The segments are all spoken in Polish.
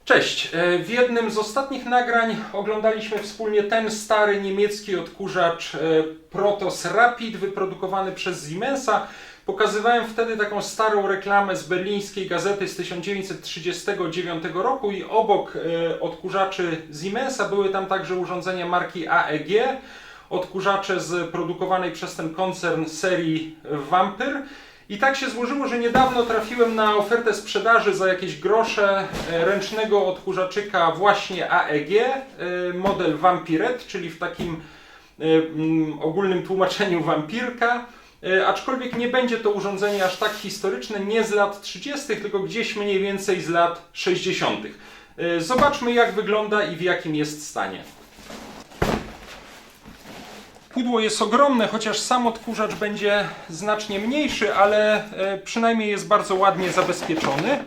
Cześć! W jednym z ostatnich nagrań oglądaliśmy wspólnie ten stary niemiecki odkurzacz Protos Rapid wyprodukowany przez Siemensa. Pokazywałem wtedy taką starą reklamę z berlińskiej gazety z 1939 roku i obok odkurzaczy Siemensa były tam także urządzenia marki AEG, odkurzacze z produkowanej przez ten koncern serii Vampyr. I tak się złożyło, że niedawno trafiłem na ofertę sprzedaży za jakieś grosze ręcznego odkurzaczyka właśnie AEG, model Vampiret, czyli w takim ogólnym tłumaczeniu wampirka. Aczkolwiek nie będzie to urządzenie aż tak historyczne, nie z lat 30., tylko gdzieś mniej więcej z lat 60. Zobaczmy, jak wygląda i w jakim jest stanie. Pudło jest ogromne, chociaż sam odkurzacz będzie znacznie mniejszy, ale przynajmniej jest bardzo ładnie zabezpieczony.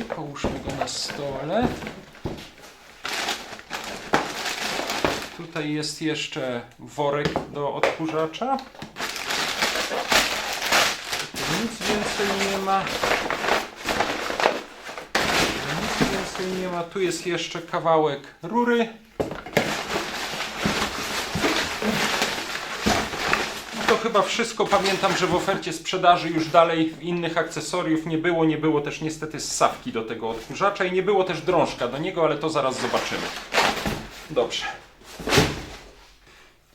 I połóżmy go na stole. Tutaj jest jeszcze worek do odkurzacza. Nic więcej nie ma. Nic więcej nie ma. Tu jest jeszcze kawałek rury. No to chyba wszystko. Pamiętam, że w ofercie sprzedaży już dalej innych akcesoriów nie było. Nie było też niestety ssawki do tego odkurzacza i nie było też drążka do niego, ale to zaraz zobaczymy. Dobrze.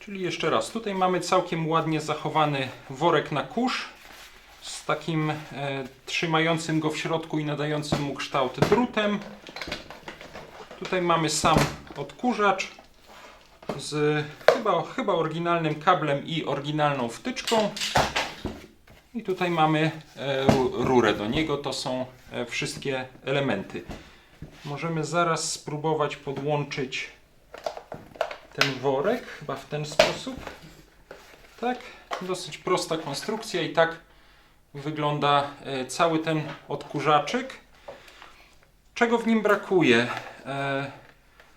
Czyli jeszcze raz. Tutaj mamy całkiem ładnie zachowany worek na kurz, z takim trzymającym go w środku i nadającym mu kształt drutem. Tutaj mamy sam odkurzacz z chyba oryginalnym kablem i oryginalną wtyczką. I tutaj mamy rurę do niego. To są wszystkie elementy. Możemy zaraz spróbować podłączyć ten worek, chyba w ten sposób. Tak, dosyć prosta konstrukcja i tak wygląda cały ten odkurzaczyk. Czego w nim brakuje?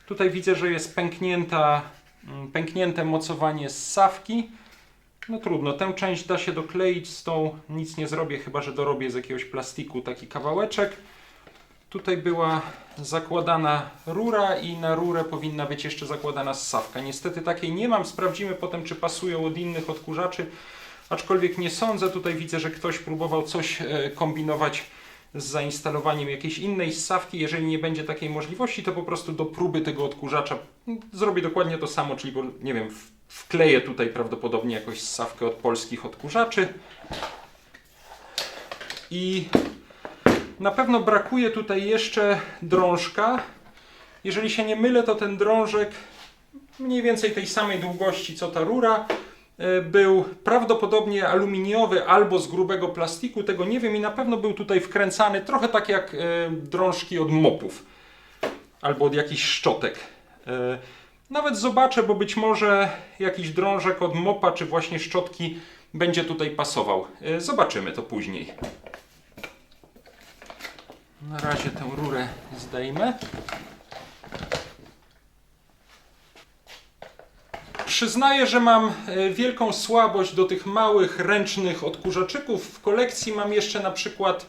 Tutaj widzę, że jest pęknięte mocowanie z ssawki. No trudno, tę część da się dokleić, z tą nic nie zrobię, chyba że dorobię z jakiegoś plastiku taki kawałeczek. Tutaj była zakładana rura i na rurę powinna być jeszcze zakładana ssawka. Niestety takiej nie mam, sprawdzimy potem, czy pasują od innych odkurzaczy. Aczkolwiek nie sądzę, tutaj widzę, że ktoś próbował coś kombinować z zainstalowaniem jakiejś innej ssawki. Jeżeli nie będzie takiej możliwości, to po prostu do próby tego odkurzacza zrobię dokładnie to samo, czyli nie wiem, wkleję tutaj prawdopodobnie jakąś ssawkę od polskich odkurzaczy. I na pewno brakuje tutaj jeszcze drążka. Jeżeli się nie mylę, to ten drążek mniej więcej tej samej długości co ta rura. Był prawdopodobnie aluminiowy albo z grubego plastiku, tego nie wiem, i na pewno był tutaj wkręcany trochę tak jak drążki od mopów albo od jakichś szczotek. Nawet zobaczę, bo być może jakiś drążek od mopa czy właśnie szczotki będzie tutaj pasował. Zobaczymy to później. Na razie tę rurę zdejmę. Przyznaję, że mam wielką słabość do tych małych, ręcznych odkurzaczyków. W kolekcji mam jeszcze na przykład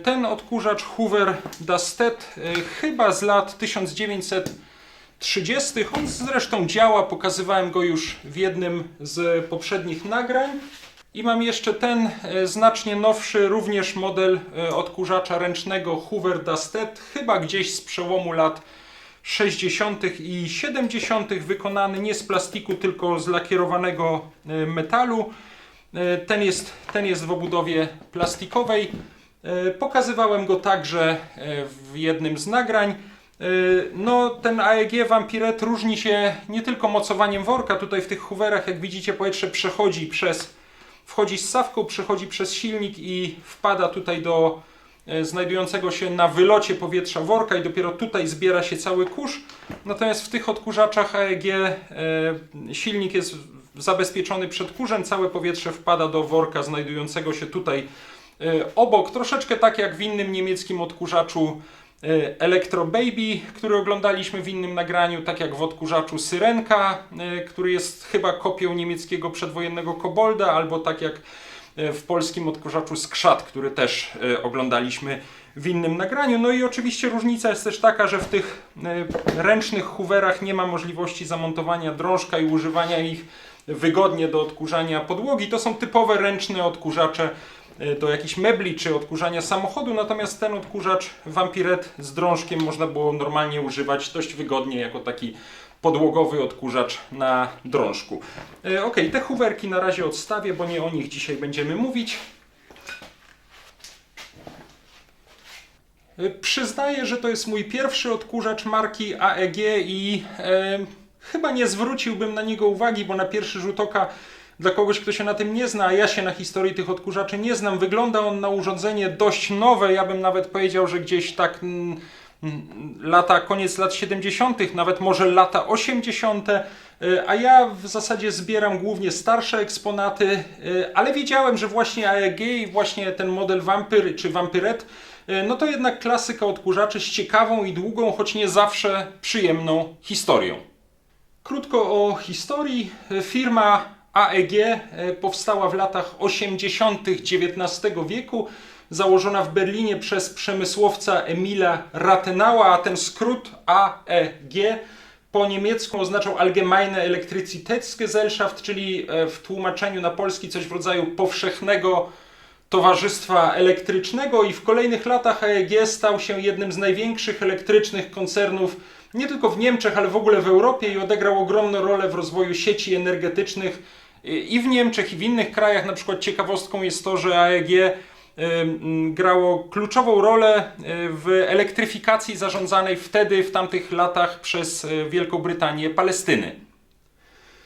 ten odkurzacz Hoover Dastet, chyba z lat 1930. On zresztą działa, pokazywałem go już w jednym z poprzednich nagrań. I mam jeszcze ten znacznie nowszy, również model odkurzacza ręcznego Hoover Dastet, chyba gdzieś z przełomu lat 60. i 70. wykonany nie z plastiku, tylko z lakierowanego metalu. Ten jest w obudowie plastikowej. Pokazywałem go także w jednym z nagrań. No, ten AEG Vampiret różni się nie tylko mocowaniem worka. Tutaj w tych Hooverach, jak widzicie, powietrze wchodzi z ssawką, przechodzi przez silnik i wpada tutaj do znajdującego się na wylocie powietrza worka i dopiero tutaj zbiera się cały kurz. Natomiast w tych odkurzaczach AEG silnik jest zabezpieczony przed kurzem, całe powietrze wpada do worka znajdującego się tutaj obok. Troszeczkę tak jak w innym niemieckim odkurzaczu Electro Baby, który oglądaliśmy w innym nagraniu, tak jak w odkurzaczu Syrenka, który jest chyba kopią niemieckiego przedwojennego Kobolda, albo tak jak w polskim odkurzaczu Skrzat, który też oglądaliśmy w innym nagraniu. No i oczywiście różnica jest też taka, że w tych ręcznych hooverach nie ma możliwości zamontowania drążka i używania ich wygodnie do odkurzania podłogi. To są typowe ręczne odkurzacze do jakichś mebli czy odkurzania samochodu, natomiast ten odkurzacz Vampirette z drążkiem można było normalnie używać dość wygodnie jako taki podłogowy odkurzacz na drążku. Ok, te hooverki na razie odstawię, bo nie o nich dzisiaj będziemy mówić. Przyznaję, że to jest mój pierwszy odkurzacz marki AEG i chyba nie zwróciłbym na niego uwagi, bo na pierwszy rzut oka dla kogoś, kto się na tym nie zna, a ja się na historii tych odkurzaczy nie znam, wygląda on na urządzenie dość nowe. Ja bym nawet powiedział, że gdzieś tak koniec lat 70., nawet może lata 80., a ja w zasadzie zbieram głównie starsze eksponaty, ale wiedziałem, że właśnie AEG i właśnie ten model Vampyr czy Vampirette no to jednak klasyka odkurzaczy z ciekawą i długą, choć nie zawsze przyjemną historią. Krótko o historii. Firma AEG powstała w latach 80. XIX wieku, założona w Berlinie przez przemysłowca Emila Rathenau'a, a ten skrót AEG po niemiecku oznaczał Allgemeine Elektrizitätsgesellschaft, czyli w tłumaczeniu na polski coś w rodzaju powszechnego towarzystwa elektrycznego, i w kolejnych latach AEG stał się jednym z największych elektrycznych koncernów nie tylko w Niemczech, ale w ogóle w Europie i odegrał ogromną rolę w rozwoju sieci energetycznych i w Niemczech, i w innych krajach. Na przykład ciekawostką jest to, że AEG grało kluczową rolę w elektryfikacji zarządzanej wtedy, w tamtych latach przez Wielką Brytanię, Palestyny.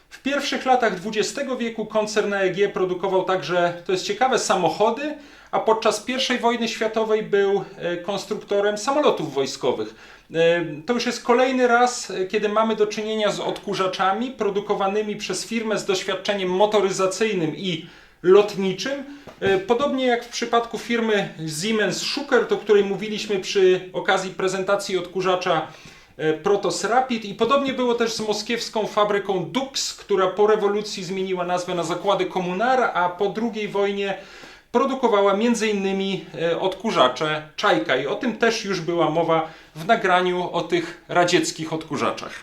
W pierwszych latach XX wieku koncern AEG produkował także, to jest ciekawe, samochody, a podczas I wojny światowej był konstruktorem samolotów wojskowych. To już jest kolejny raz, kiedy mamy do czynienia z odkurzaczami produkowanymi przez firmę z doświadczeniem motoryzacyjnym i lotniczym. Podobnie jak w przypadku firmy Siemens-Schuckert, o której mówiliśmy przy okazji prezentacji odkurzacza Protos Rapid, i podobnie było też z moskiewską fabryką Dux, która po rewolucji zmieniła nazwę na Zakłady Komunar, a po II wojnie produkowała m.in. odkurzacze Czajka, i o tym też już była mowa w nagraniu o tych radzieckich odkurzaczach.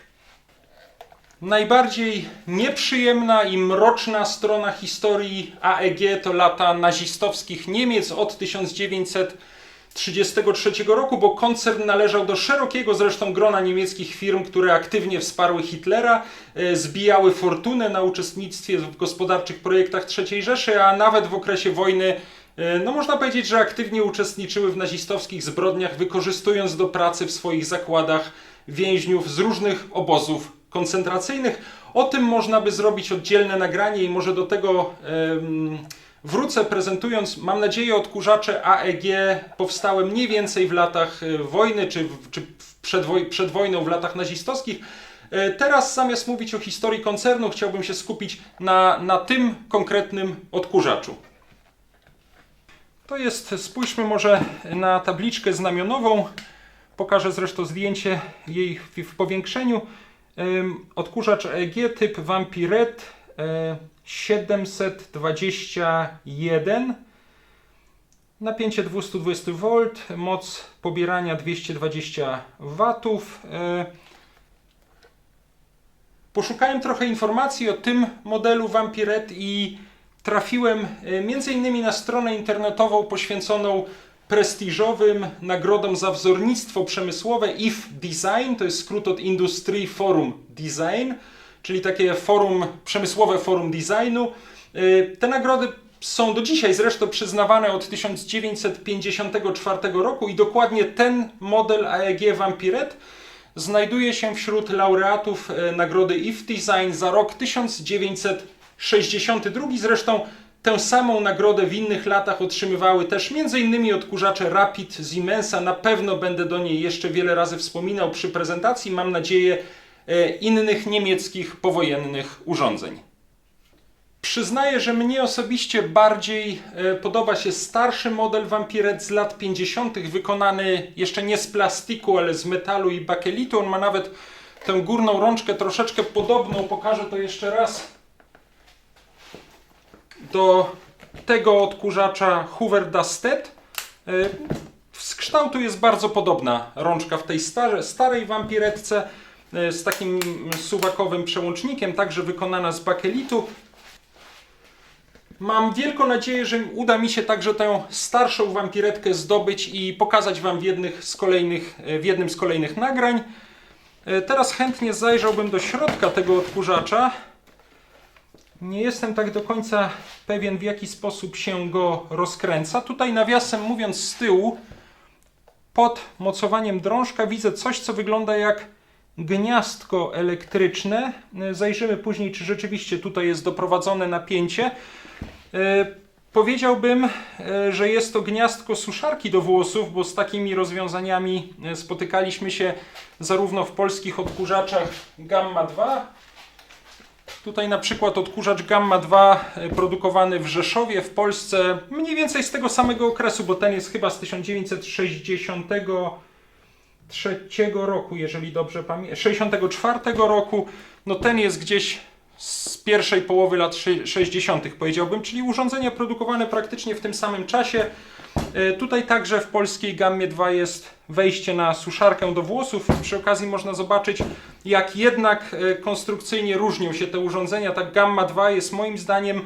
Najbardziej nieprzyjemna i mroczna strona historii AEG to lata nazistowskich Niemiec od 1933 roku, bo koncern należał do szerokiego zresztą grona niemieckich firm, które aktywnie wsparły Hitlera, zbijały fortunę na uczestnictwie w gospodarczych projektach III Rzeszy, a nawet w okresie wojny, no można powiedzieć, że aktywnie uczestniczyły w nazistowskich zbrodniach, wykorzystując do pracy w swoich zakładach więźniów z różnych obozów koncentracyjnych. O tym można by zrobić oddzielne nagranie i może do tego wrócę, prezentując, mam nadzieję, odkurzacze AEG powstałe mniej więcej w latach wojny, czy przed wojną w latach nazistowskich. Teraz zamiast mówić o historii koncernu, chciałbym się skupić na tym konkretnym odkurzaczu. To jest, spójrzmy może na tabliczkę znamionową, pokażę zresztą zdjęcie jej w powiększeniu. Odkurzacz AEG typ Vampirette 721, napięcie 220 V, moc pobierania 220 W. Poszukałem trochę informacji o tym modelu Vampirette i trafiłem m.in. na stronę internetową poświęconą prestiżowym nagrodom za wzornictwo przemysłowe IF Design, to jest skrót od Industry Forum Design, czyli takie forum, przemysłowe forum designu. Te nagrody są do dzisiaj zresztą przyznawane od 1954 roku i dokładnie ten model AEG Vampirette znajduje się wśród laureatów nagrody IF Design za rok 1962. Zresztą tę samą nagrodę w innych latach otrzymywały też m.in. odkurzacze Rapid Siemensa. Na pewno będę do niej jeszcze wiele razy wspominał przy prezentacji, mam nadzieję, innych niemieckich powojennych urządzeń. Przyznaję, że mnie osobiście bardziej podoba się starszy model Vampiret z lat 50., wykonany jeszcze nie z plastiku, ale z metalu i bakelitu. On ma nawet tę górną rączkę troszeczkę podobną, pokażę to jeszcze raz, do tego odkurzacza Hoover Dusted. Z kształtu jest bardzo podobna rączka w tej starej Vampiretce z takim suwakowym przełącznikiem, także wykonana z bakelitu. Mam wielką nadzieję, że uda mi się także tę starszą Vampiretkę zdobyć i pokazać Wam w jednym z kolejnych nagrań. Teraz chętnie zajrzałbym do środka tego odkurzacza. Nie jestem tak do końca pewien, w jaki sposób się go rozkręca. Tutaj nawiasem mówiąc z tyłu, pod mocowaniem drążka widzę coś, co wygląda jak gniazdko elektryczne. Zajrzymy później, czy rzeczywiście tutaj jest doprowadzone napięcie. Powiedziałbym, że jest to gniazdko suszarki do włosów, bo z takimi rozwiązaniami spotykaliśmy się zarówno w polskich odkurzaczach Gamma 2. Tutaj na przykład odkurzacz Gamma 2 produkowany w Rzeszowie w Polsce mniej więcej z tego samego okresu, bo ten jest chyba z 1963 roku, jeżeli dobrze pamiętam, 64 roku. No ten jest gdzieś z pierwszej połowy lat 60. powiedziałbym, czyli urządzenia produkowane praktycznie w tym samym czasie. Tutaj także w polskiej Gammie 2 jest wejście na suszarkę do włosów. Przy okazji można zobaczyć, jak jednak konstrukcyjnie różnią się te urządzenia. Ta Gamma 2 jest moim zdaniem,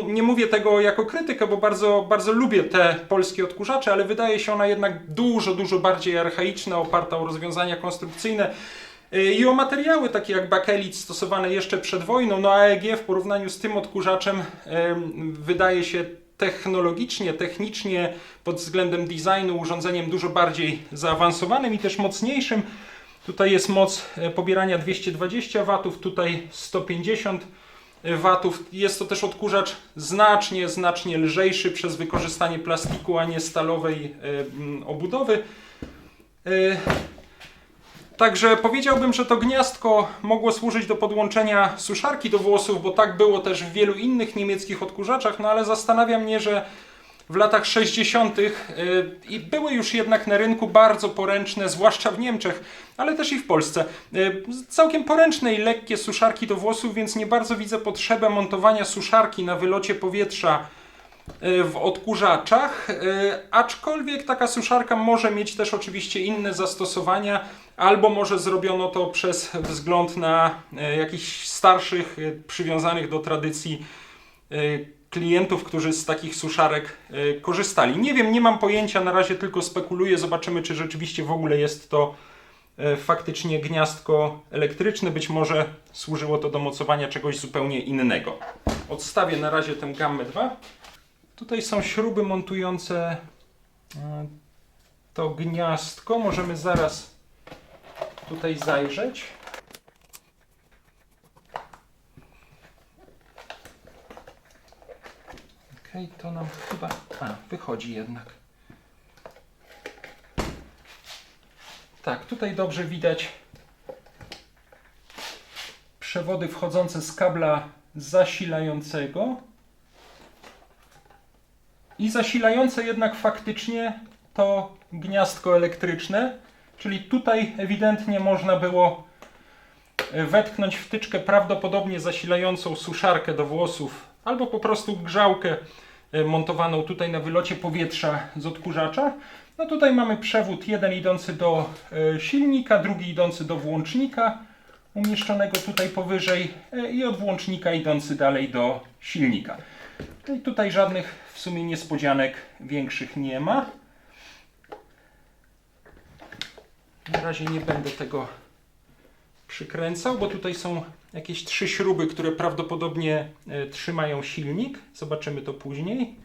nie mówię tego jako krytykę, bo bardzo, bardzo lubię te polskie odkurzacze, ale wydaje się ona jednak dużo bardziej archaiczna, oparta o rozwiązania konstrukcyjne i o materiały takie jak bakelit stosowane jeszcze przed wojną. No AEG w porównaniu z tym odkurzaczem wydaje się technologicznie, technicznie, pod względem designu urządzeniem dużo bardziej zaawansowanym i też mocniejszym. Tutaj jest moc pobierania 220 W, tutaj 150 W. Jest to też odkurzacz znacznie lżejszy przez wykorzystanie plastiku, a nie stalowej obudowy. Także powiedziałbym, że to gniazdko mogło służyć do podłączenia suszarki do włosów, bo tak było też w wielu innych niemieckich odkurzaczach, no ale zastanawia mnie, że w latach 60. i były już jednak na rynku bardzo poręczne, zwłaszcza w Niemczech, ale też i w Polsce, całkiem poręczne i lekkie suszarki do włosów, więc nie bardzo widzę potrzebę montowania suszarki na wylocie powietrza w odkurzaczach, aczkolwiek taka suszarka może mieć też oczywiście inne zastosowania, albo może zrobiono to przez wzgląd na jakichś starszych, przywiązanych do tradycji klientów, którzy z takich suszarek korzystali. Nie wiem, nie mam pojęcia, na razie tylko spekuluję, zobaczymy, czy rzeczywiście w ogóle jest to faktycznie gniazdko elektryczne, być może służyło to do mocowania czegoś zupełnie innego. Odstawię na razie tę Gammę 2. Tutaj są śruby montujące to gniazdko. Możemy zaraz tutaj zajrzeć. Ok, to nam chyba wychodzi jednak. Tak, tutaj dobrze widać przewody wchodzące z kabla zasilającego. I zasilające jednak faktycznie to gniazdko elektryczne, czyli tutaj ewidentnie można było wetknąć wtyczkę prawdopodobnie zasilającą suszarkę do włosów, albo po prostu grzałkę montowaną tutaj na wylocie powietrza z odkurzacza. No tutaj mamy przewód jeden idący do silnika, drugi idący do włącznika, umieszczonego tutaj powyżej, i od włącznika idący dalej do silnika. I tutaj żadnych w sumie niespodzianek większych nie ma. Na razie nie będę tego przykręcał, bo tutaj są jakieś 3 śruby, które prawdopodobnie trzymają silnik. Zobaczymy to później.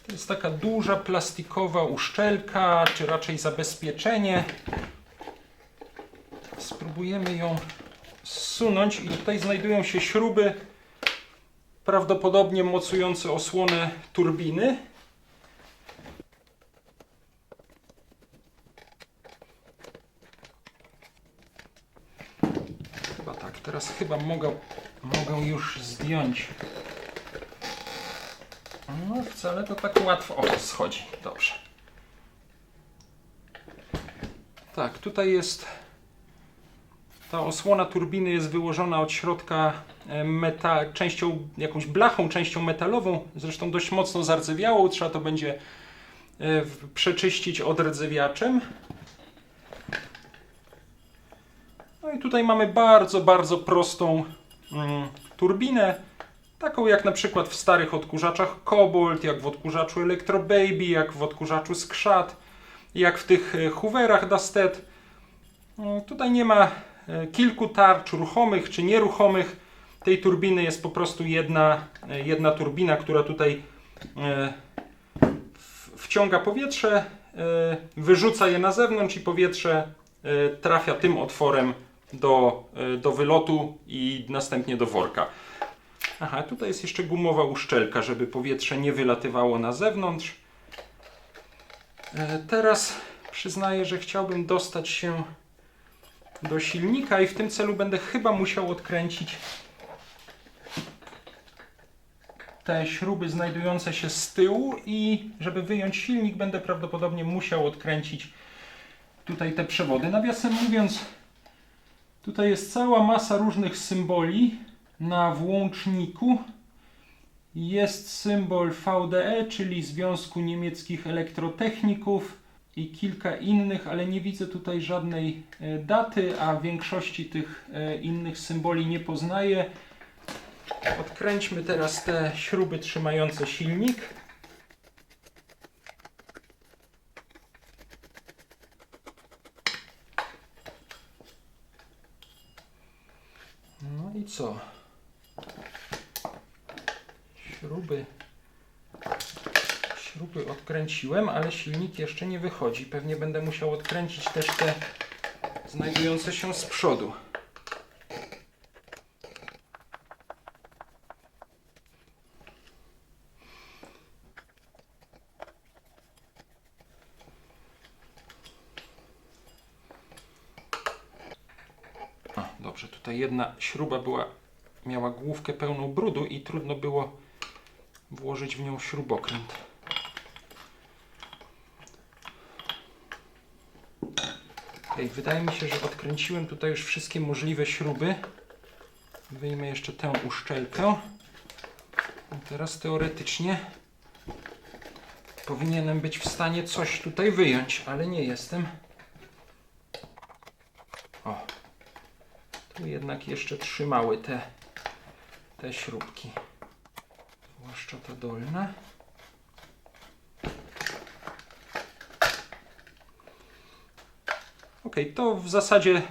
To jest taka duża plastikowa uszczelka, czy raczej zabezpieczenie. Spróbujemy ją zsunąć i tutaj znajdują się śruby prawdopodobnie mocujące osłonę turbiny. teraz chyba mogę już zdjąć. No wcale to tak łatwo. O, schodzi. Dobrze. Tak, tutaj jest ta osłona turbiny jest wyłożona od środka jakąś blachą, częścią metalową, zresztą dość mocno zardzewiałą. Trzeba to będzie przeczyścić odrdzewiaczem. No i tutaj mamy bardzo, bardzo prostą turbinę. Taką jak na przykład w starych odkurzaczach Cobalt, jak w odkurzaczu Electro Baby, jak w odkurzaczu Skrzat, jak w tych Hooverach Dastet. Tutaj nie ma kilku tarcz ruchomych czy nieruchomych. Tej turbiny jest po prostu jedna turbina, która tutaj wciąga powietrze, wyrzuca je na zewnątrz i powietrze trafia tym otworem do wylotu i następnie do worka. Aha, tutaj jest jeszcze gumowa uszczelka, żeby powietrze nie wylatywało na zewnątrz. Teraz przyznaję, że chciałbym dostać się do silnika i w tym celu będę chyba musiał odkręcić te śruby znajdujące się z tyłu i żeby wyjąć silnik, będę prawdopodobnie musiał odkręcić tutaj te przewody. Nawiasem mówiąc, tutaj jest cała masa różnych symboli na włączniku. Jest symbol VDE, czyli Związku Niemieckich Elektrotechników i kilka innych, ale nie widzę tutaj żadnej daty, a większości tych innych symboli nie poznaję. Odkręćmy teraz te śruby trzymające silnik. No i co? Śruby odkręciłem, ale silnik jeszcze nie wychodzi. Pewnie będę musiał odkręcić też te znajdujące się z przodu. O, dobrze, tutaj jedna śruba miała główkę pełną brudu i trudno było włożyć w nią śrubokręt. Wydaje mi się, że odkręciłem tutaj już wszystkie możliwe śruby. Wyjmę jeszcze tę uszczelkę. I teraz teoretycznie powinienem być w stanie coś tutaj wyjąć, ale nie jestem. O, tu jednak jeszcze trzymały te śrubki. Zwłaszcza ta dolna. Ok, to w zasadzie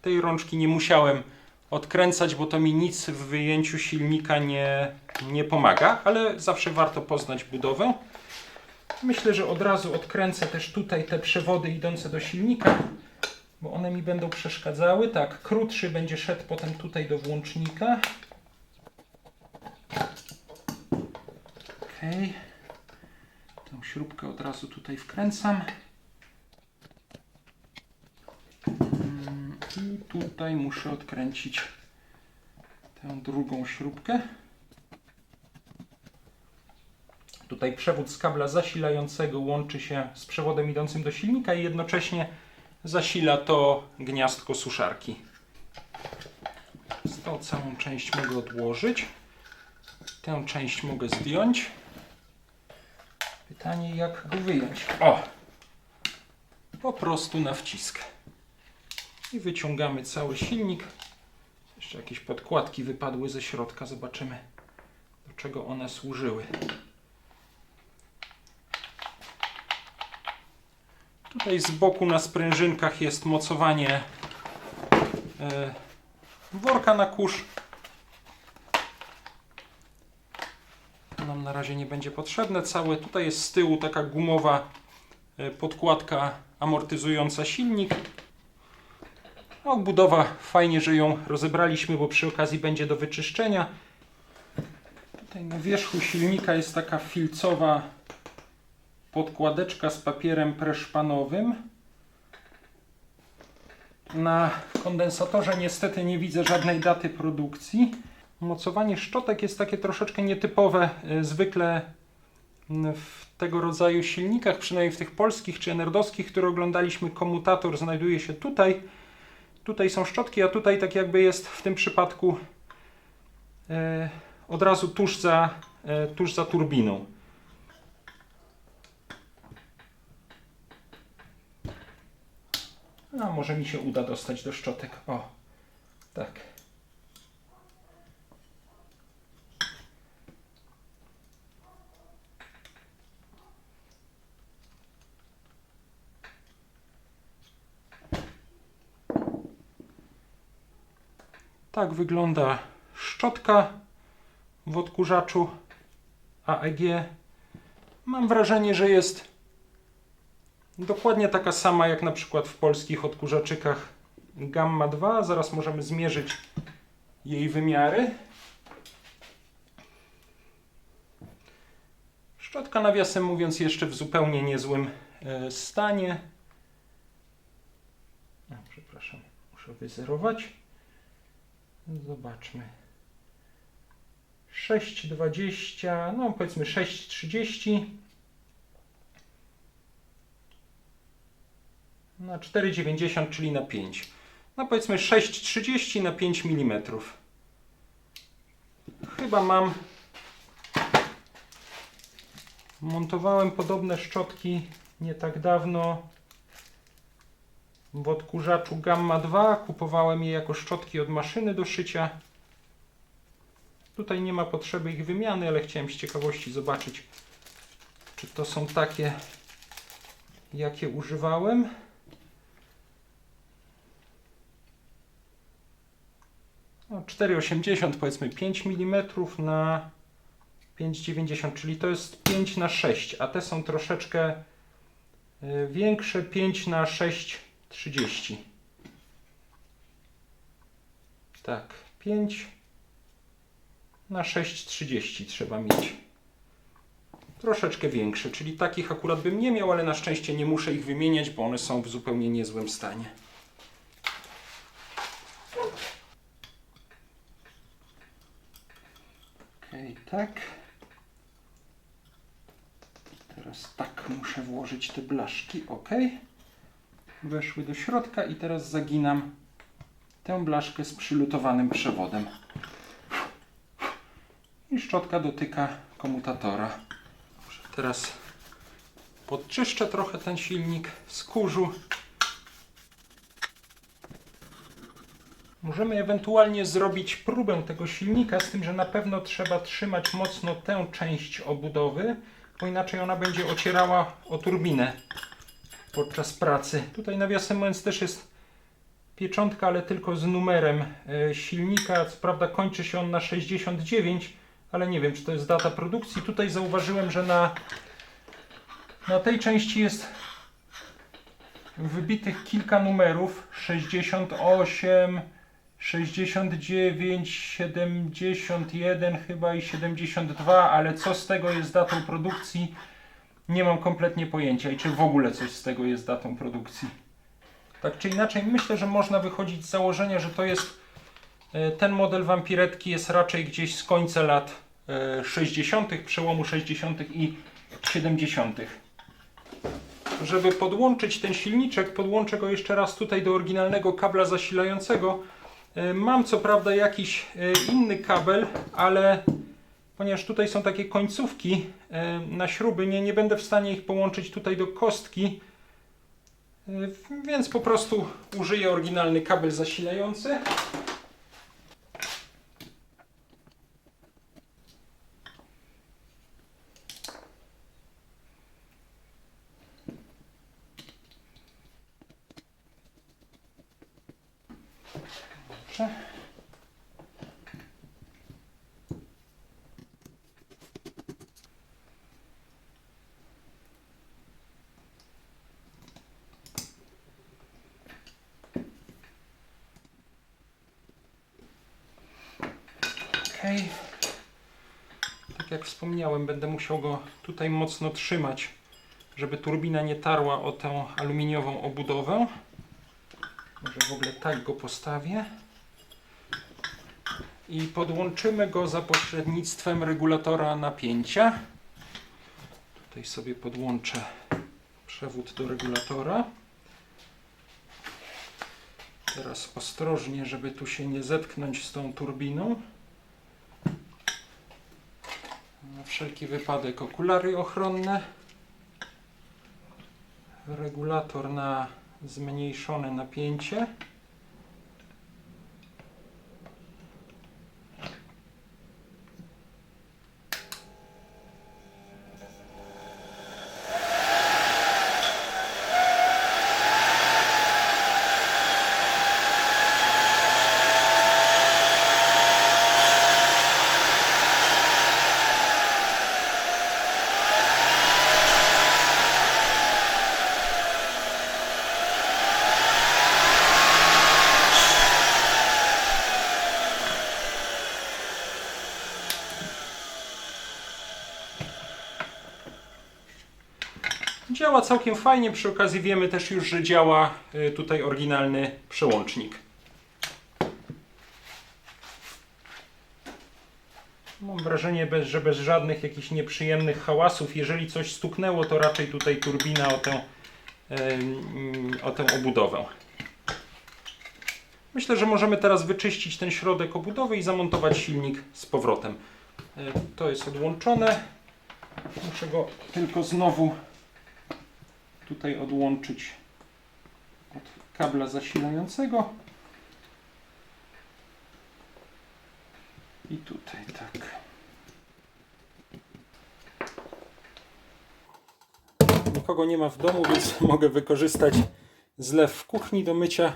tej rączki nie musiałem odkręcać, bo to mi nic w wyjęciu silnika nie pomaga, ale zawsze warto poznać budowę. Myślę, że od razu odkręcę też tutaj te przewody idące do silnika, bo one mi będą przeszkadzały. Tak, krótszy będzie szedł potem tutaj do włącznika. Ok, tą śrubkę od razu tutaj wkręcam. I tutaj muszę odkręcić tę drugą śrubkę. Tutaj przewód z kabla zasilającego łączy się z przewodem idącym do silnika i jednocześnie zasila to gniazdko suszarki. Tą całą część mogę odłożyć. Tę część mogę zdjąć. Pytanie, jak go wyjąć? O! Po prostu na wcisk. I wyciągamy cały silnik. Jeszcze jakieś podkładki wypadły ze środka. Zobaczymy, do czego one służyły. Tutaj z boku na sprężynkach jest mocowanie worka na kurz. To nam na razie nie będzie potrzebne całe. Tutaj jest z tyłu taka gumowa podkładka amortyzująca silnik. No, budowa, fajnie, że ją rozebraliśmy, bo przy okazji będzie do wyczyszczenia. Tutaj na wierzchu silnika jest taka filcowa podkładeczka z papierem preszpanowym. Na kondensatorze niestety nie widzę żadnej daty produkcji. Mocowanie szczotek jest takie troszeczkę nietypowe. Zwykle w tego rodzaju silnikach, przynajmniej w tych polskich czy nerdowskich, które oglądaliśmy, komutator znajduje się tutaj. Tutaj są szczotki, a tutaj tak jakby jest w tym przypadku od razu tuż za turbiną. A może mi się uda dostać do szczotek. O, tak. Tak wygląda szczotka w odkurzaczu AEG. Mam wrażenie, że jest dokładnie taka sama jak na przykład w polskich odkurzaczykach Gamma 2. Zaraz możemy zmierzyć jej wymiary. Szczotka, nawiasem mówiąc, jeszcze w zupełnie niezłym stanie. Przepraszam, muszę wyzerować. Zobaczmy. 6,20, no powiedzmy 6,30 na 4,90, czyli na 5. No powiedzmy 6,30 na 5 mm. Chyba mam. Montowałem podobne szczotki nie tak dawno w odkurzaczu Gamma 2. Kupowałem je jako szczotki od maszyny do szycia. Tutaj nie ma potrzeby ich wymiany, ale chciałem z ciekawości zobaczyć, czy to są takie, jakie używałem. No, 4,80, powiedzmy 5 mm na 5,90, czyli to jest 5 na 6, a te są troszeczkę większe, 5 na 6,30. Tak, 5 na 6,30 trzeba mieć. Troszeczkę większe, czyli takich akurat bym nie miał, ale na szczęście nie muszę ich wymieniać, bo one są w zupełnie niezłym stanie. Okej, tak. Teraz tak muszę włożyć te blaszki. Ok. Weszły do środka i teraz zaginam tę blaszkę z przylutowanym przewodem. I szczotka dotyka komutatora. Teraz podczyszczę trochę ten silnik z kurzu. Możemy ewentualnie zrobić próbę tego silnika, z tym, że na pewno trzeba trzymać mocno tę część obudowy, bo inaczej ona będzie ocierała o turbinę podczas pracy. Tutaj nawiasem mówiąc też jest pieczątka, ale tylko z numerem silnika. Co prawda kończy się on na 69, ale nie wiem, czy to jest data produkcji. Tutaj zauważyłem, że na tej części jest wybitych kilka numerów. 68, 69, 71 chyba i 72, ale co z tego jest datą produkcji, nie mam kompletnie pojęcia i czy w ogóle coś z tego jest datą produkcji. Tak czy inaczej, myślę, że można wychodzić z założenia, że to jest ten model wampiretki jest raczej gdzieś z końca lat 60., przełomu 60. i 70. Żeby podłączyć ten silniczek, podłączę go jeszcze raz tutaj do oryginalnego kabla zasilającego. Mam co prawda jakiś inny kabel, ale ponieważ tutaj są takie końcówki na śruby, nie będę w stanie ich połączyć tutaj do kostki, więc po prostu użyję oryginalny kabel zasilający. Dobrze. Okay. Tak jak wspomniałem, będę musiał go tutaj mocno trzymać, żeby turbina nie tarła o tę aluminiową obudowę. Może w ogóle tak go postawię. I podłączymy go za pośrednictwem regulatora napięcia. Tutaj sobie podłączę przewód do regulatora. Teraz ostrożnie, żeby tu się nie zetknąć z tą turbiną. Na wszelki wypadek okulary ochronne. Regulator na zmniejszone napięcie. Działa całkiem fajnie, przy okazji wiemy też już, że działa tutaj oryginalny przełącznik. Mam wrażenie, że bez żadnych jakichś nieprzyjemnych hałasów. Jeżeli coś stuknęło, to raczej tutaj turbina o tę obudowę. Myślę, że możemy teraz wyczyścić ten środek obudowy i zamontować silnik z powrotem. To jest odłączone. Muszę go tylko znowu tutaj odłączyć od kabla zasilającego. I tutaj tak. Nikogo nie ma w domu, więc mogę wykorzystać zlew w kuchni do mycia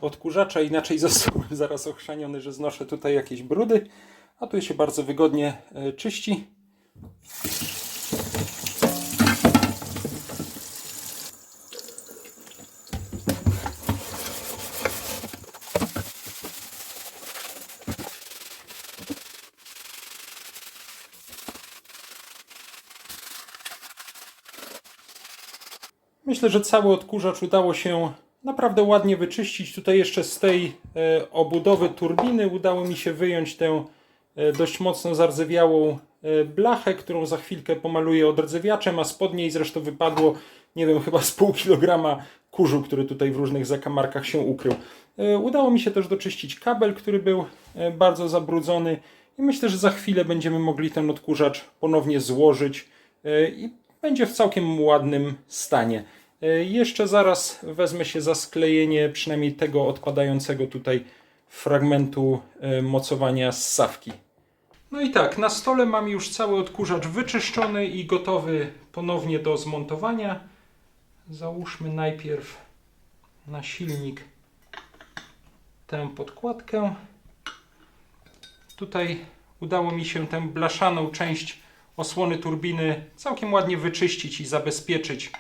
odkurzacza. Inaczej zostałbym zaraz ochrzaniony, że znoszę tutaj jakieś brudy. A tu się bardzo wygodnie czyści. Myślę, że cały odkurzacz udało się naprawdę ładnie wyczyścić. Tutaj jeszcze z tej obudowy turbiny udało mi się wyjąć tę dość mocno zardzewiałą blachę, którą za chwilkę pomaluję odrdzewiaczem, a spod niej zresztą wypadło, nie wiem, chyba z pół kilograma kurzu, który tutaj w różnych zakamarkach się ukrył. Udało mi się też doczyścić kabel, który był bardzo zabrudzony i myślę, że za chwilę będziemy mogli ten odkurzacz ponownie złożyć i będzie w całkiem ładnym stanie. Jeszcze zaraz wezmę się za sklejenie przynajmniej tego odpadającego tutaj fragmentu mocowania z sawki. No i tak, na stole mam już cały odkurzacz wyczyszczony i gotowy ponownie do zmontowania. Załóżmy najpierw na silnik tę podkładkę. Tutaj udało mi się tę blaszaną część osłony turbiny całkiem ładnie wyczyścić i zabezpieczyć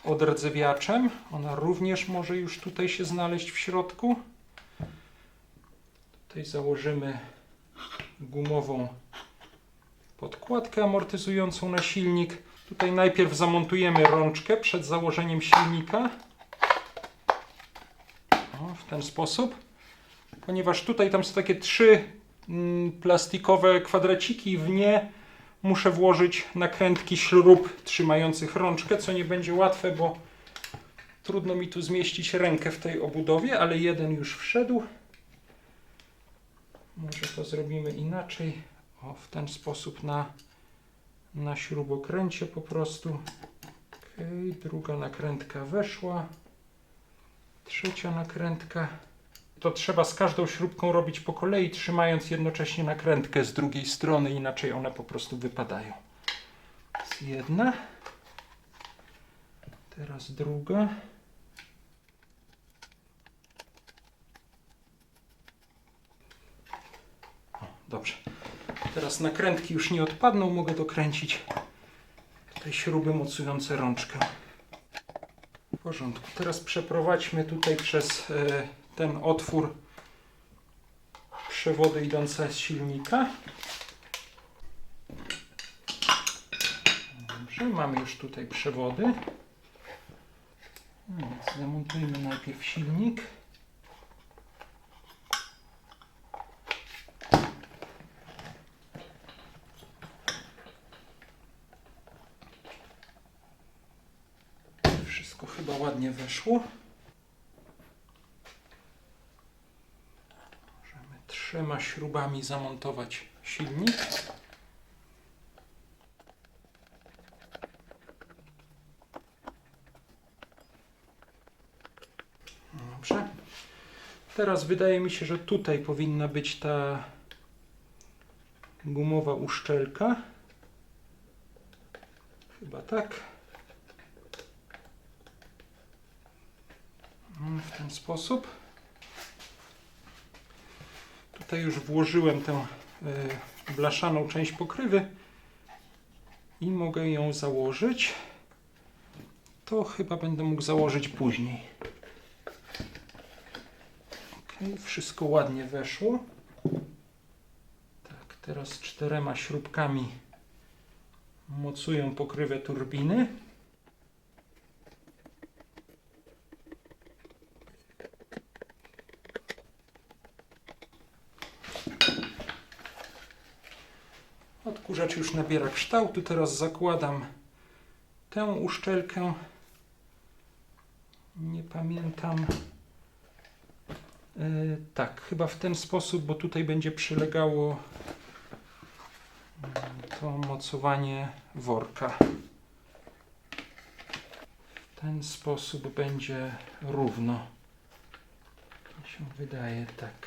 odrdzewiaczem. Ona również może już tutaj się znaleźć w środku. Tutaj założymy gumową podkładkę amortyzującą na silnik. Tutaj najpierw zamontujemy rączkę przed założeniem silnika. W ten sposób. Ponieważ tutaj tam są takie 3 plastikowe kwadraciki, w nie muszę włożyć nakrętki śrub trzymających rączkę, co nie będzie łatwe, bo trudno mi tu zmieścić rękę w tej obudowie, ale jeden już wszedł. Może to zrobimy inaczej. O, w ten sposób na śrubokręcie po prostu. Okay, druga nakrętka weszła. Trzecia nakrętka. To trzeba z każdą śrubką robić po kolei, trzymając jednocześnie nakrętkę z drugiej strony, inaczej one po prostu wypadają. Jest jedna. Teraz druga. O, dobrze. Teraz nakrętki już nie odpadną, mogę dokręcić te śruby mocujące rączkę. W porządku. Teraz przeprowadźmy tutaj przez ten otwór przewody idące z silnika. Dobrze, mamy już tutaj przewody. No więc zamontujmy najpierw silnik. Wszystko chyba ładnie weszło. Możemy 3 śrubami zamontować silnik. Dobrze. Teraz wydaje mi się, że tutaj powinna być ta gumowa uszczelka. Chyba tak. W ten sposób. Tutaj już włożyłem tę blaszaną część pokrywy i mogę ją założyć. To chyba będę mógł założyć później. Ok, wszystko ładnie weszło. Tak, teraz 4 śrubkami mocuję pokrywę turbiny. Odkurzacz już nabiera kształtu. Teraz zakładam tę uszczelkę. Nie pamiętam. Tak, chyba w ten sposób, bo tutaj będzie przylegało to mocowanie worka. W ten sposób będzie równo. Mi się wydaje tak.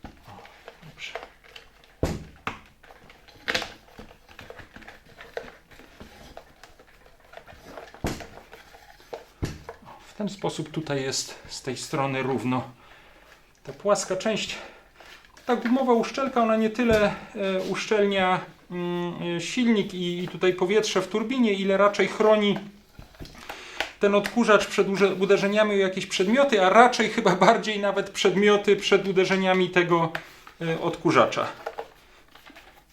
O, dobrze. W ten sposób tutaj jest z tej strony równo. Ta płaska część, ta gumowa uszczelka, ona nie tyle uszczelnia silnik i tutaj powietrze w turbinie, ile raczej chroni ten odkurzacz przed uderzeniami o jakieś przedmioty, a raczej chyba bardziej nawet przedmioty przed uderzeniami tego odkurzacza.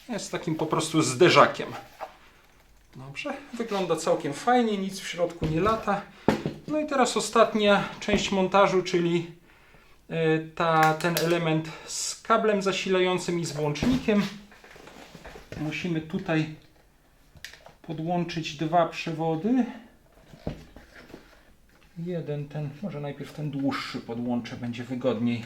Jest takim po prostu zderzakiem. Dobrze, wygląda całkiem fajnie, nic w środku nie lata. No i teraz ostatnia część montażu, czyli ten element z kablem zasilającym i z włącznikiem. Musimy tutaj podłączyć 2 przewody. Jeden, może najpierw ten dłuższy podłączę, będzie wygodniej.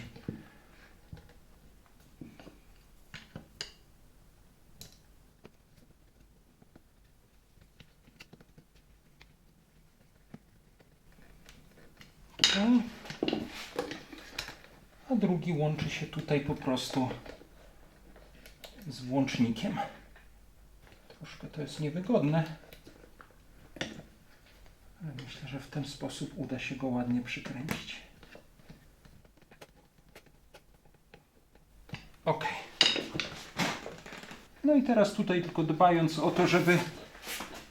Okay. A drugi łączy się tutaj po prostu z włącznikiem. Troszkę to jest niewygodne, ale myślę, że w ten sposób uda się go ładnie przykręcić. Ok. No i teraz tutaj tylko dbając o to, żeby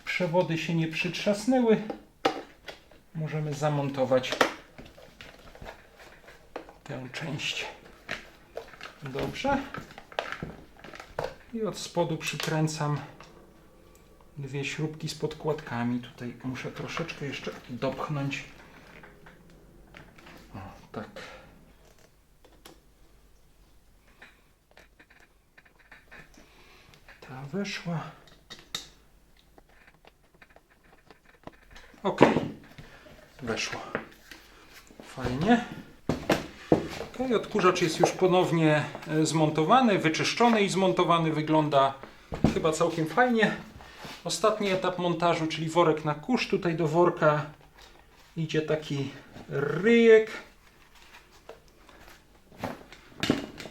przewody się nie przytrzasnęły, możemy zamontować tę część. Dobrze. I od spodu przykręcam 2 śrubki z podkładkami. Tutaj muszę troszeczkę jeszcze dopchnąć. O, tak. Ta weszła. Ok. Weszło. Fajnie. Ok, odkurzacz jest już ponownie zmontowany, wyczyszczony i zmontowany. Wygląda chyba całkiem fajnie. Ostatni etap montażu, czyli worek na kurz. Tutaj do worka idzie taki ryjek.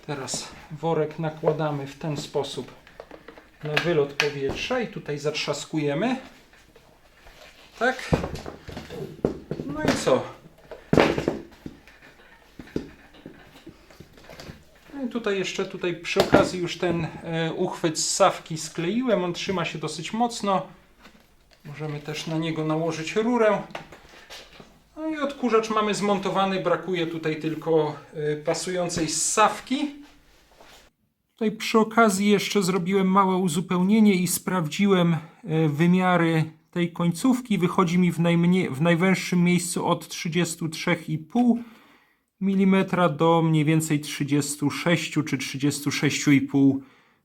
Teraz worek nakładamy w ten sposób na wylot powietrza i tutaj zatrzaskujemy. Tak. No i co? I tutaj jeszcze przy okazji już ten uchwyt z sawki skleiłem. On trzyma się dosyć mocno. Możemy też na niego nałożyć rurę. No i odkurzacz mamy zmontowany. Brakuje tutaj tylko pasującej ssawki. Tutaj przy okazji jeszcze zrobiłem małe uzupełnienie i sprawdziłem wymiary tej końcówki wychodzi mi w najwęższym miejscu od 33,5 mm do mniej więcej 36 czy 36,5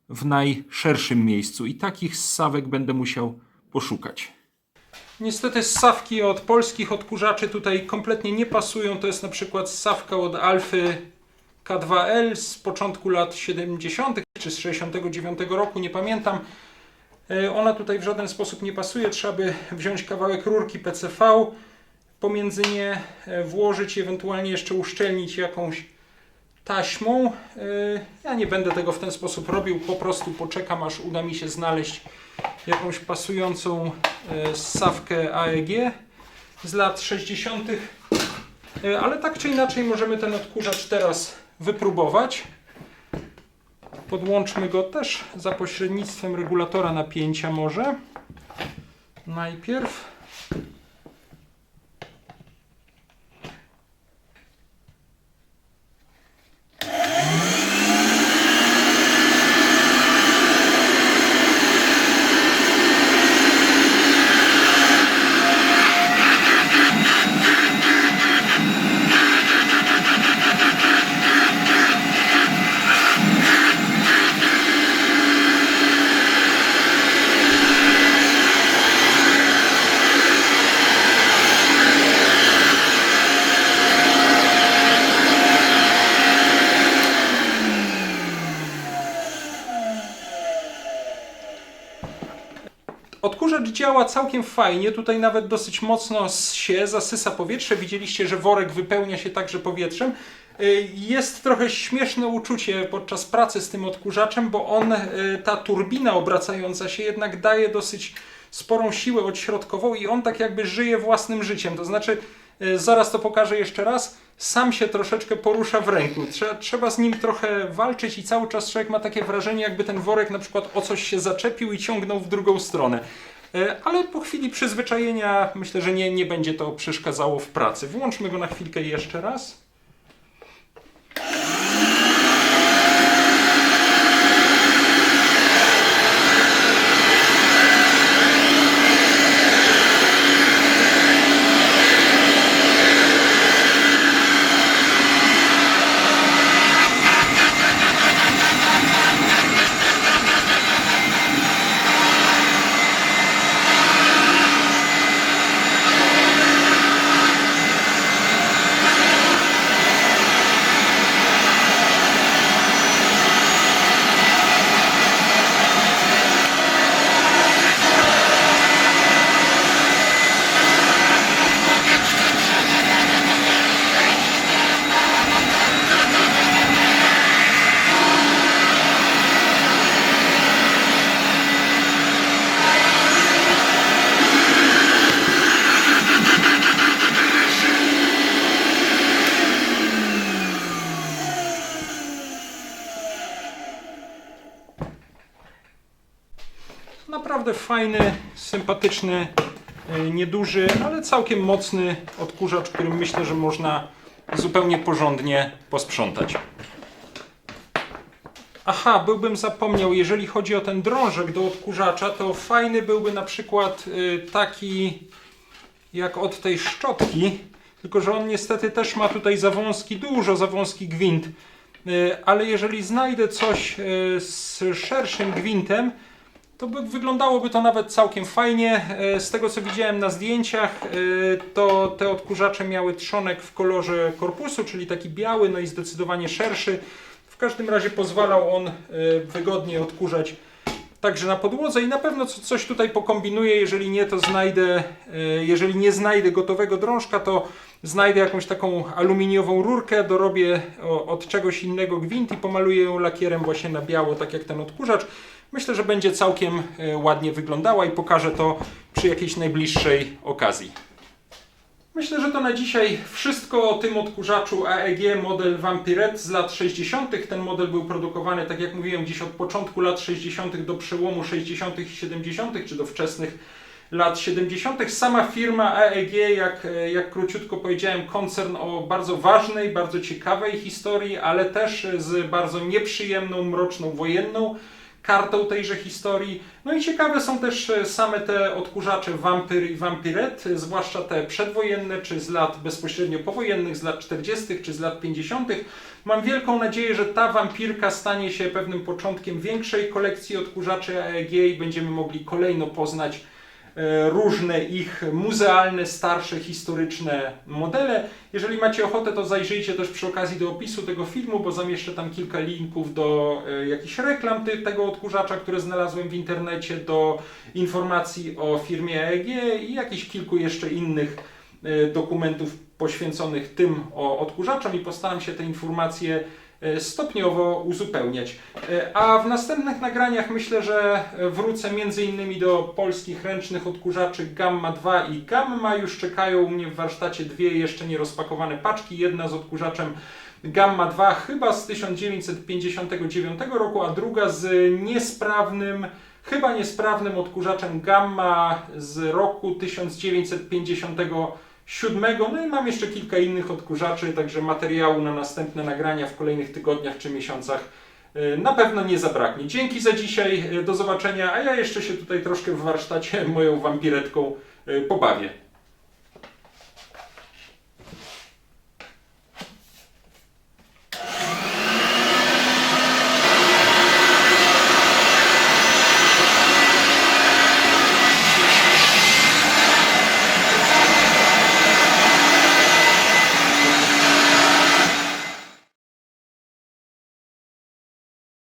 w najszerszym miejscu. I takich ssawek będę musiał poszukać. Niestety ssawki od polskich odkurzaczy tutaj kompletnie nie pasują. To jest na przykład ssawka od Alfy K2L z początku lat 70. czy z 69 roku, nie pamiętam. Ona tutaj w żaden sposób nie pasuje. Trzeba by wziąć kawałek rurki PCV, pomiędzy nie włożyć, ewentualnie jeszcze uszczelnić jakąś taśmą. Ja nie będę tego w ten sposób robił, po prostu poczekam, aż uda mi się znaleźć jakąś pasującą ssawkę AEG z lat 60. Ale tak czy inaczej możemy ten odkurzacz teraz wypróbować. Podłączmy go też za pośrednictwem regulatora napięcia może. Najpierw. Odkurzacz działa całkiem fajnie, tutaj nawet dosyć mocno zasysa powietrze. Widzieliście, że worek wypełnia się także powietrzem. Jest trochę śmieszne uczucie podczas pracy z tym odkurzaczem, bo ta turbina obracająca się jednak daje dosyć sporą siłę odśrodkową i on tak jakby żyje własnym życiem. To znaczy, zaraz to pokażę jeszcze raz, sam się troszeczkę porusza w ręku. Trzeba z nim trochę walczyć i cały czas człowiek ma takie wrażenie, jakby ten worek na przykład o coś się zaczepił i ciągnął w drugą stronę. Ale po chwili przyzwyczajenia myślę, że nie będzie to przeszkadzało w pracy. Włączmy go na chwilkę jeszcze raz. Naprawdę fajny, sympatyczny, nieduży, ale całkiem mocny odkurzacz, którym myślę, że można zupełnie porządnie posprzątać. Aha, byłbym zapomniał, jeżeli chodzi o ten drążek do odkurzacza, to fajny byłby na przykład taki jak od tej szczotki, tylko że on niestety też ma tutaj dużo za wąski gwint. Ale jeżeli znajdę coś z szerszym gwintem, to wyglądałoby to nawet całkiem fajnie. Z tego co widziałem na zdjęciach, to te odkurzacze miały trzonek w kolorze korpusu, czyli taki biały, no i zdecydowanie szerszy. W każdym razie pozwalał on wygodnie odkurzać także na podłodze i na pewno coś tutaj pokombinuję. Jeżeli nie, to jeżeli nie znajdę gotowego drążka, to znajdę jakąś taką aluminiową rurkę, dorobię od czegoś innego gwint i pomaluję ją lakierem właśnie na biało, tak jak ten odkurzacz. Myślę, że będzie całkiem ładnie wyglądała i pokażę to przy jakiejś najbliższej okazji. Myślę, że to na dzisiaj wszystko o tym odkurzaczu AEG model Vampirette z lat 60. Ten model był produkowany, tak jak mówiłem, gdzieś od początku lat 60. do przełomu 60. i 70. czy do wczesnych lat 70. Sama firma AEG, jak króciutko powiedziałem, koncern o bardzo ważnej, bardzo ciekawej historii, ale też z bardzo nieprzyjemną, mroczną, wojenną kartą tejże historii. No i ciekawe są też same te odkurzacze Vampyr i Vampiret, zwłaszcza te przedwojenne, czy z lat bezpośrednio powojennych, z lat 40. czy z lat 50. Mam wielką nadzieję, że ta wampirka stanie się pewnym początkiem większej kolekcji odkurzaczy AEG i będziemy mogli kolejno poznać różne ich muzealne, starsze, historyczne modele. Jeżeli macie ochotę, to zajrzyjcie też przy okazji do opisu tego filmu, bo zamieszczę tam kilka linków do jakichś reklam tego odkurzacza, które znalazłem w internecie, do informacji o firmie AEG i jakichś kilku jeszcze innych dokumentów poświęconych tym odkurzaczom i postaram się te informacje stopniowo uzupełniać. A w następnych nagraniach myślę, że wrócę m.in. do polskich ręcznych odkurzaczy Gamma 2 i Gamma. Już czekają u mnie w warsztacie dwie jeszcze nierozpakowane paczki. Jedna z odkurzaczem Gamma 2 chyba z 1959 roku, a druga z chyba niesprawnym odkurzaczem Gamma z roku 1957. No i mam jeszcze kilka innych odkurzaczy, także materiału na następne nagrania w kolejnych tygodniach czy miesiącach na pewno nie zabraknie. Dzięki za dzisiaj, do zobaczenia, a ja jeszcze się tutaj troszkę w warsztacie moją wampiretką pobawię.